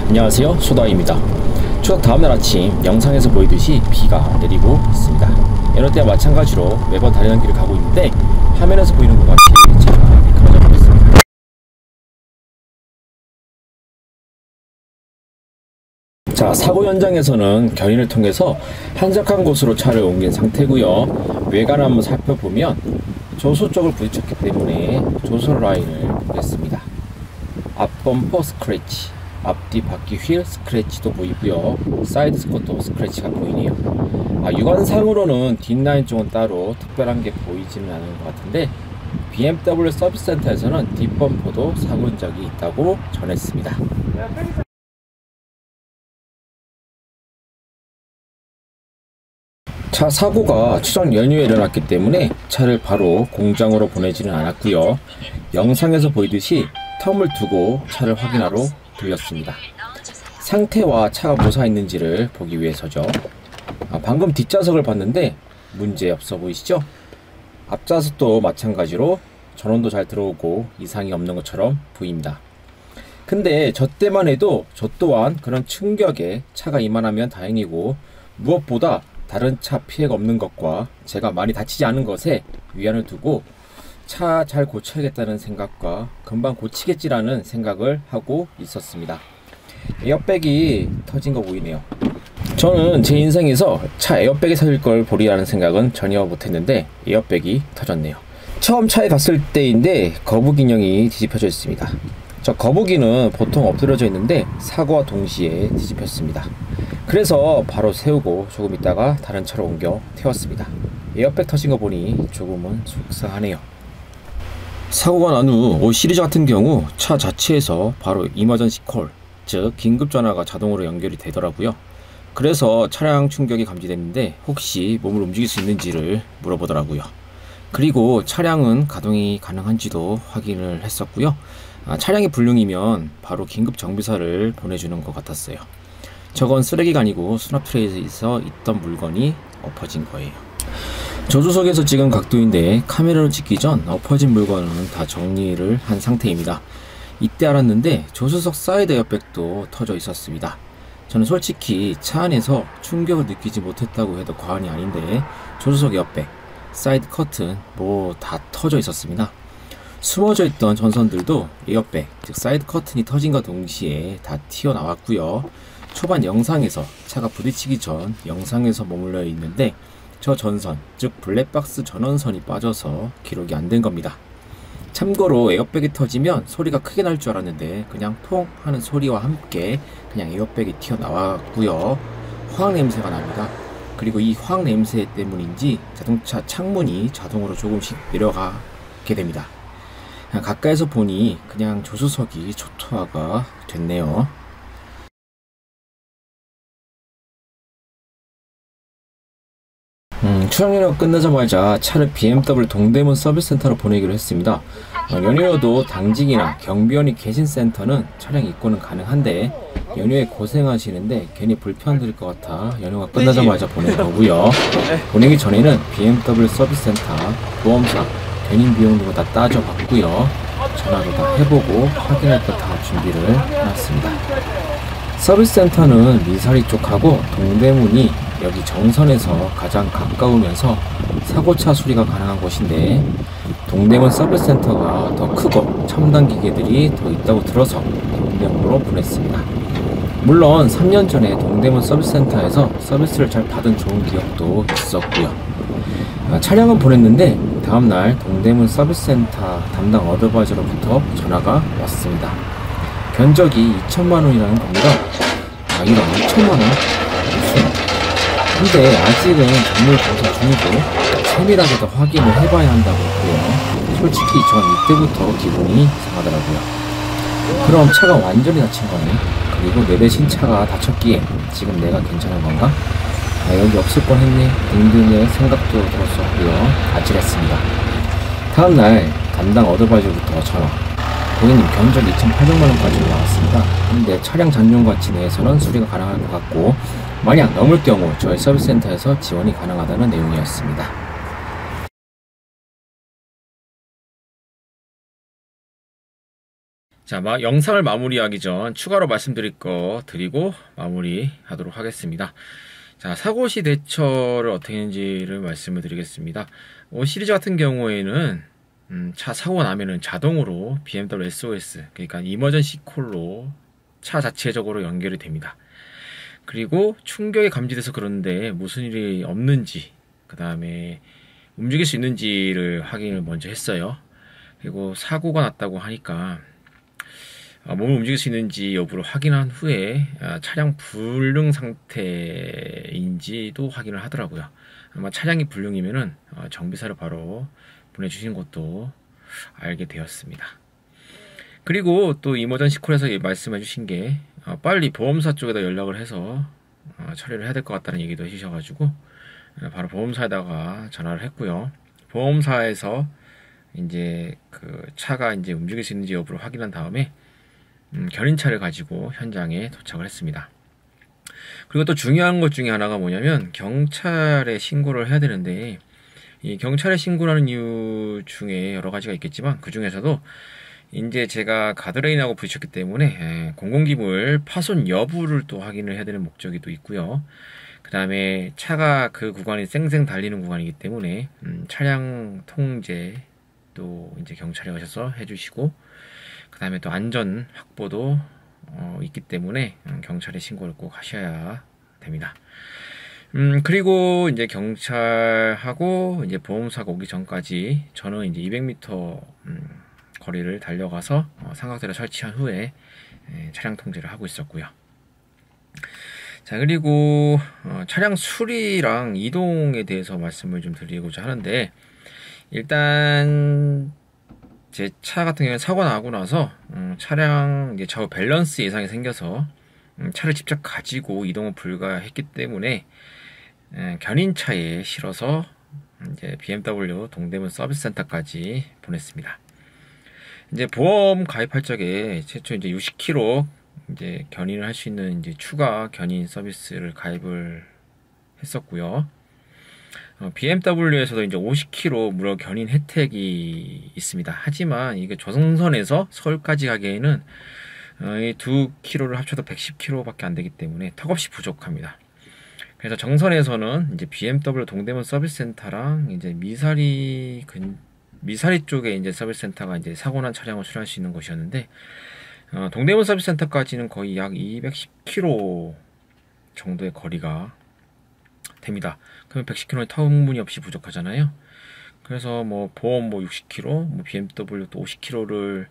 안녕하세요, 소다입니다. 추석 다음날 아침 영상에서 보이듯이 비가 내리고 있습니다. 여느 때와 마찬가지로 매번 다른 길을 가고 있는데 화면에서 보이는 것 같이 차가 미끄러져 버렸습니다. 자, 사고 현장에서는 견인을 통해서 한적한 곳으로 차를 옮긴 상태고요. 외관을 한번 살펴보면 조수 쪽을 부딪혔기 때문에 조수 라인을 보겠습니다. 앞범퍼 스크래치, 앞뒤 바퀴 휠 스크래치도 보이고요. 사이드 스쿼터 스크래치가 보이네요. 육안상으로는 뒷라인 쪽은 따로 특별한 게 보이지는 않은 것 같은데 BMW 서비스 센터에서는 뒷범퍼도 사고 흔적이 있다고 전했습니다. 차 사고가 추석 연휴에 일어났기 때문에 차를 바로 공장으로 보내지는 않았고요. 영상에서 보이듯이 텀을 두고 차를 확인하러 들렸습니다. 상태와 차가 무사했는지를 보기 위해서죠. 방금 뒷좌석을 봤는데 문제 없어 보이시죠? 앞좌석도 마찬가지로 전원도 잘 들어오고 이상이 없는 것처럼 보입니다. 근데 저 때만 해도 저 또한 그런 충격에 차가 이만하면 다행이고 무엇보다 다른 차 피해가 없는 것과 제가 많이 다치지 않은 것에 위안을 두고 차 잘 고쳐야겠다는 생각과 금방 고치겠지라는 생각을 하고 있었습니다. 에어백이 터진 거 보이네요. 저는 제 인생에서 차 에어백이 터질 걸 보리라는 생각은 전혀 못했는데 에어백이 터졌네요. 처음 차에 갔을 때인데 거북이 인형이 뒤집혀져 있습니다. 저 거북이는 보통 엎드려져 있는데 사고와 동시에 뒤집혔습니다. 그래서 바로 세우고 조금 있다가 다른 차로 옮겨 태웠습니다. 에어백 터진 거 보니 조금은 속상하네요. 사고가 난 후 5 시리즈 같은 경우 차 자체에서 바로 이머전시 콜, 즉 긴급 전화가 자동으로 연결이 되더라고요. 그래서 차량 충격이 감지됐는데 혹시 몸을 움직일 수 있는지를 물어보더라고요. 그리고 차량은 가동이 가능한지도 확인을 했었고요. 차량이 불능이면 바로 긴급 정비사를 보내주는 것 같았어요. 저건 쓰레기가 아니고 수납 트레이에서 있던 물건이 엎어진 거예요. 조수석에서 찍은 각도인데 카메라로 찍기 전 엎어진 물건은 다 정리를 한 상태입니다. 이때 알았는데 조수석 사이드 에어백도 터져 있었습니다. 저는 솔직히 차 안에서 충격을 느끼지 못했다고 해도 과언이 아닌데 조수석 에어백, 사이드 커튼 뭐 다 터져 있었습니다. 숨어져 있던 전선들도 에어백, 즉 사이드 커튼이 터진과 동시에 다 튀어나왔고요. 초반 영상에서 차가 부딪히기 전 영상에서 머물러 있는데 저 전선, 즉 블랙박스 전원선이 빠져서 기록이 안 된 겁니다. 참고로 에어백이 터지면 소리가 크게 날 줄 알았는데 그냥 퐁 하는 소리와 함께 그냥 에어백이 튀어나왔고요. 화학 냄새가 납니다. 그리고 이 화학 냄새 때문인지 자동차 창문이 자동으로 조금씩 내려가게 됩니다. 가까이서 보니 그냥 조수석이 초토화가 됐네요. 추석 연휴가 끝나자마자 차를 BMW 동대문 서비스 센터로 보내기로 했습니다. 연휴여도 당직이나 경비원이 계신 센터는 차량 입고는 가능한데 연휴에 고생하시는데 괜히 불편드릴 것 같아 연휴가 끝나자마자 보낸 거고요. 보내기 전에는 BMW 서비스 센터 보험사 견인 비용 등을 다 따져봤고요. 전화도 다 해보고 확인할 것 다 준비를 해놨습니다. 서비스 센터는 미사리 쪽하고 동대문이 여기 정선에서 가장 가까우면서 사고차 수리가 가능한 곳인데 동대문 서비스 센터가 더 크고 첨단 기계들이 더 있다고 들어서 동대문으로 보냈습니다. 물론 3년 전에 동대문 서비스 센터에서 서비스를 잘 받은 좋은 기억도 있었고요. 차량은 보냈는데 다음날 동대문 서비스 센터 담당 어드바이저로부터 전화가 왔습니다. 견적이 2천만원이라는 겁니다. 이런 2천만원? 무슨? 근데 아직은 정밀 검사 중이고 세밀하게 더 확인을 해봐야 한다고 했고요. 솔직히 전 이때부터 기분이 이상하더라고요. 그럼 차가 완전히 다친 거네. 그리고 내 대신 차가 다쳤기에 지금 내가 괜찮은 건가? 여기 없을 뻔했네 등등의 생각도 들었었고요. 아찔했습니다. 다음날 담당 어드바이저부터 전화. 고객님 견적 2,800만원까지 나왔습니다. 근데 차량 잔존가치 내에서는 수리가 가능할 것 같고 만약 넘을 경우 저희 서비스 센터에서 지원이 가능하다는 내용이었습니다. 자, 영상을 마무리하기 전 추가로 말씀드릴 거 드리고 마무리하도록 하겠습니다. 자, 사고 시 대처를 어떻게 했는지를 말씀을 드리겠습니다. 시리즈 같은 경우에는 차 사고 나면은 자동으로 BMW SOS, 그러니까 이머전시 콜로 차 자체적으로 연결이 됩니다. 그리고 충격이 감지돼서 그런데 무슨 일이 없는지, 그 다음에 움직일 수 있는지를 확인을 먼저 했어요. 그리고 사고가 났다고 하니까 몸을 움직일 수 있는지 여부를 확인한 후에 차량 불능 상태인지도 확인을 하더라고요. 아마 차량이 불능이면은 정비사를 바로 보내주신 것도 알게 되었습니다. 그리고 또 이머전시 콜에서 말씀해 주신 게 빨리 보험사 쪽에다 연락을 해서 처리를 해야 될 것 같다는 얘기도 해주셔가지고 바로 보험사에다가 전화를 했고요. 보험사에서 이제 그 차가 이제 움직일 수 있는지 여부를 확인한 다음에 견인차를 가지고 현장에 도착을 했습니다. 그리고 또 중요한 것 중에 하나가 뭐냐면 경찰에 신고를 해야 되는데, 이 경찰에 신고하는 이유 중에 여러 가지가 있겠지만 그 중에서도 이제 제가 가드레일하고 부딪혔기 때문에 공공기물 파손 여부를 또 확인을 해야 되는 목적이 또 있고요. 그 다음에 차가 그 구간이 쌩쌩 달리는 구간이기 때문에 차량 통제 또 이제 경찰에 가셔서 해주시고, 그 다음에 또 안전 확보도 있기 때문에 경찰에 신고를 꼭 하셔야 됩니다. 그리고 이제 경찰하고 이제 보험사가 오기 전까지 저는 이제 200m 거리를 달려가서 삼각대를 설치한 후에 차량 통제를 하고 있었고요. 자, 그리고 차량 수리랑 이동에 대해서 말씀을 좀 드리고자 하는데, 일단 제 차 같은 경우는 사고 나고 나서 차량 이제 좌우 밸런스 이상이 생겨서 차를 직접 가지고 이동은 불가했기 때문에 견인차에 실어서 이제 BMW 동대문 서비스 센터까지 보냈습니다. 이제 보험 가입할 적에 최초 이제 60km 이제 견인을 할 수 있는 이제 추가 견인 서비스를 가입을 했었고요. BMW에서도 이제 50km 무료 견인 혜택이 있습니다. 하지만 이게 조성선에서 서울까지 가기에는 이 2km를 합쳐도 110km밖에 안 되기 때문에 턱없이 부족합니다. 그래서 정선에서는 이제 BMW 동대문 서비스 센터랑 이제 미사리 쪽에 이제 서비스 센터가 이제 사고난 차량을 수리할 수 있는 곳이었는데, 동대문 서비스 센터까지는 거의 약 210km 정도의 거리가 됩니다. 그러면 110km는 터무니없이 부족하잖아요. 그래서 뭐 보험 뭐 60km, 뭐 BMW 또 50km를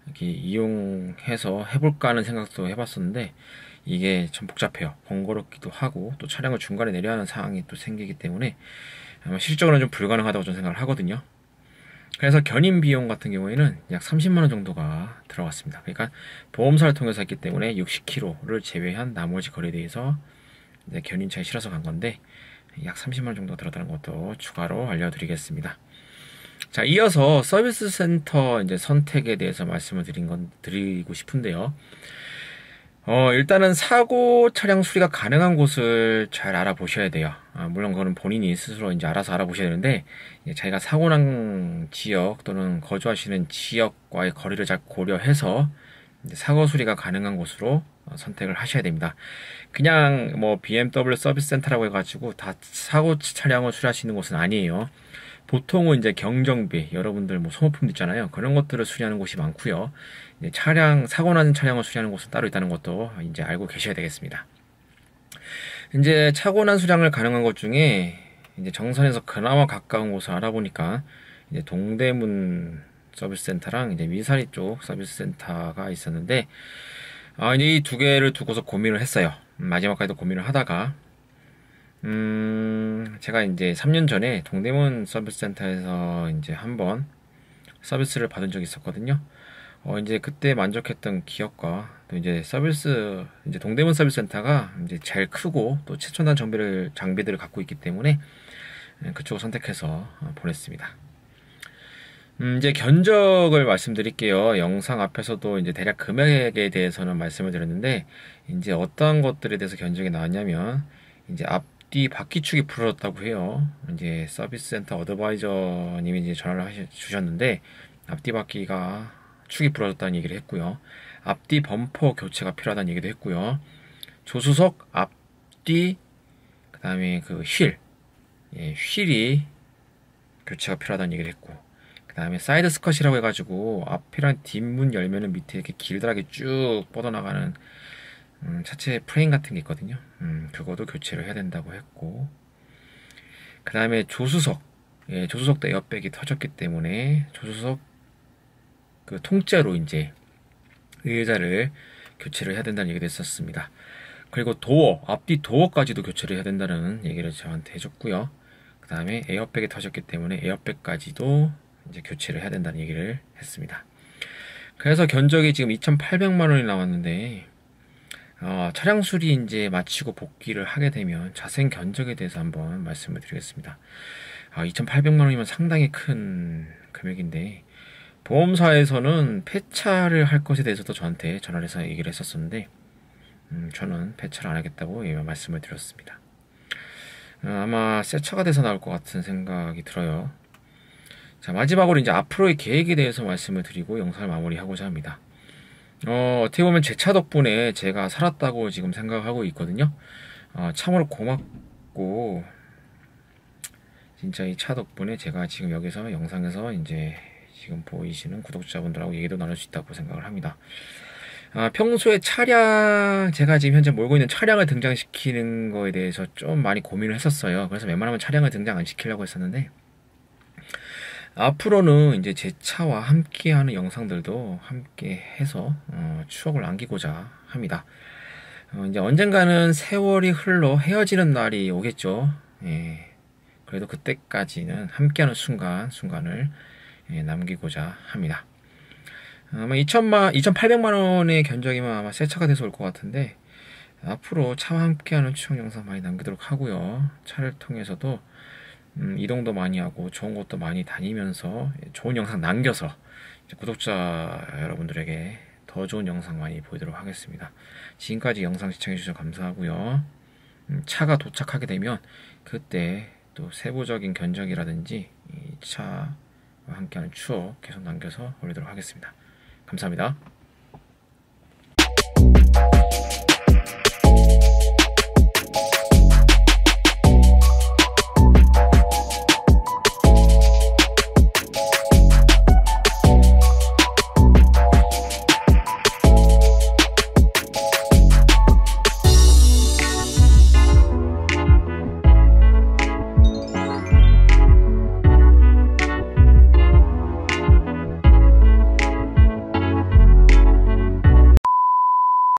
이렇게 이용해서 해볼까 하는 생각도 해봤었는데, 이게 좀 복잡해요. 번거롭기도 하고 또 차량을 중간에 내려야 하는 상황이 또 생기기 때문에 아마 실질적으로는 좀 불가능하다고 저는 생각을 하거든요. 그래서 견인 비용 같은 경우에는 약 30만원 정도가 들어갔습니다. 그러니까 보험사를 통해서 했기 때문에 60km를 제외한 나머지 거리에 대해서 견인차에 실어서 간 건데 약 30만원 정도 들었다는 것도 추가로 알려드리겠습니다. 자, 이어서 서비스 센터 이제 선택에 대해서 말씀을 드리고 싶은데요. 일단은 사고 차량 수리가 가능한 곳을 잘 알아보셔야 돼요. 물론 그거는 본인이 스스로 이제 알아서 알아보셔야 되는데, 자기가 사고 난 지역 또는 거주하시는 지역과의 거리를 잘 고려해서 이제 사고 수리가 가능한 곳으로 선택을 하셔야 됩니다. 그냥 뭐 BMW 서비스 센터라고 해가지고 다 사고 차량을 수리할 수 있는 곳은 아니에요. 보통은 이제 경정비, 여러분들 뭐 소모품도 있잖아요. 그런 것들을 수리하는 곳이 많고요. 차량, 사고 난 차량을 수리하는 곳은 따로 있다는 것도 이제 알고 계셔야 되겠습니다. 이제 사고 난 수량을 가능한 것 중에 이제 정선에서 그나마 가까운 곳을 알아보니까 이제 동대문 서비스 센터랑 이제 미사리 쪽 서비스 센터가 있었는데, 이제 이 두 개를 두고서 고민을 했어요. 마지막까지도 고민을 하다가, 제가 이제 3년 전에 동대문 서비스 센터에서 이제 한번 서비스를 받은 적이 있었거든요. 이제 그때 만족했던 기억과 또 이제 이제 동대문 서비스 센터가 이제 제일 크고 또 최첨단 장비들을 갖고 있기 때문에 그쪽을 선택해서 보냈습니다. 이제 견적을 말씀드릴게요. 영상 앞에서도 이제 대략 금액에 대해서는 말씀을 드렸는데, 이제 어떤 것들에 대해서 견적이 나왔냐면, 이제 앞뒤 바퀴축이 부러졌다고 해요. 이제 서비스 센터 어드바이저님이 이제 전화를 주셨는데, 앞뒤 바퀴가 축이 부러졌다는 얘기를 했고요. 앞뒤 범퍼 교체가 필요하다는 얘기도 했고요. 조수석 앞뒤 그 다음에 그 휠이 교체가 필요하다는 얘기를 했고, 그 다음에 사이드 스컷이라고 해가지고 앞이랑 뒷문 열면은 밑에 이렇게 길다랗게 쭉 뻗어나가는 차체 프레임 같은 게 있거든요. 그거도 교체를 해야 된다고 했고, 그 다음에 조수석도 에어백이 터졌기 때문에 조수석 그 통째로 이제 의자를 교체를 해야 된다는 얘기도 했었습니다. 그리고 앞뒤 도어까지도 교체를 해야 된다는 얘기를 저한테 해줬고요. 그 다음에 에어백이 터졌기 때문에 에어백까지도 이제 교체를 해야 된다는 얘기를 했습니다. 그래서 견적이 지금 2,800만 원이 나왔는데, 차량 수리 이제 마치고 복귀를 하게 되면 자세한 견적에 대해서 한번 말씀을 드리겠습니다. 2,800만 원이면 상당히 큰 금액인데, 보험사에서는 폐차를 할 것에 대해서도 저한테 전화를 해서 얘기를 했었었는데, 저는 폐차를 안 하겠다고 말씀을 드렸습니다. 아마 새 차가 돼서 나올 것 같은 생각이 들어요. 자, 마지막으로 이제 앞으로의 계획에 대해서 말씀을 드리고 영상을 마무리하고자 합니다. 어떻게 보면 제 차 덕분에 제가 살았다고 지금 생각하고 있거든요. 참으로 고맙고, 진짜 이 차 덕분에 제가 지금 여기서 영상에서 이제 지금 보이시는 구독자분들하고 얘기도 나눌 수 있다고 생각을 합니다. 평소에 제가 지금 현재 몰고 있는 차량을 등장시키는 거에 대해서 좀 많이 고민을 했었어요. 그래서 웬만하면 차량을 등장 안 시키려고 했었는데, 앞으로는 이제 제 차와 함께하는 영상들도 함께 해서 추억을 남기고자 합니다. 이제 언젠가는 세월이 흘러 헤어지는 날이 오겠죠. 예. 그래도 그때까지는 함께하는 순간을 남기고자 합니다. 아마 2,800만 원의 견적이면 아마 새 차가 돼서 올 것 같은데, 앞으로 차와 함께하는 추억 영상 많이 남기도록 하고요. 차를 통해서도 이동도 많이 하고 좋은 곳도 많이 다니면서 좋은 영상 남겨서 구독자 여러분들에게 더 좋은 영상 많이 보이도록 하겠습니다. 지금까지 영상 시청해주셔서 감사하고요. 차가 도착하게 되면 그때 또 세부적인 견적이라든지 이 차와 함께하는 추억 계속 남겨서 올리도록 하겠습니다. 감사합니다.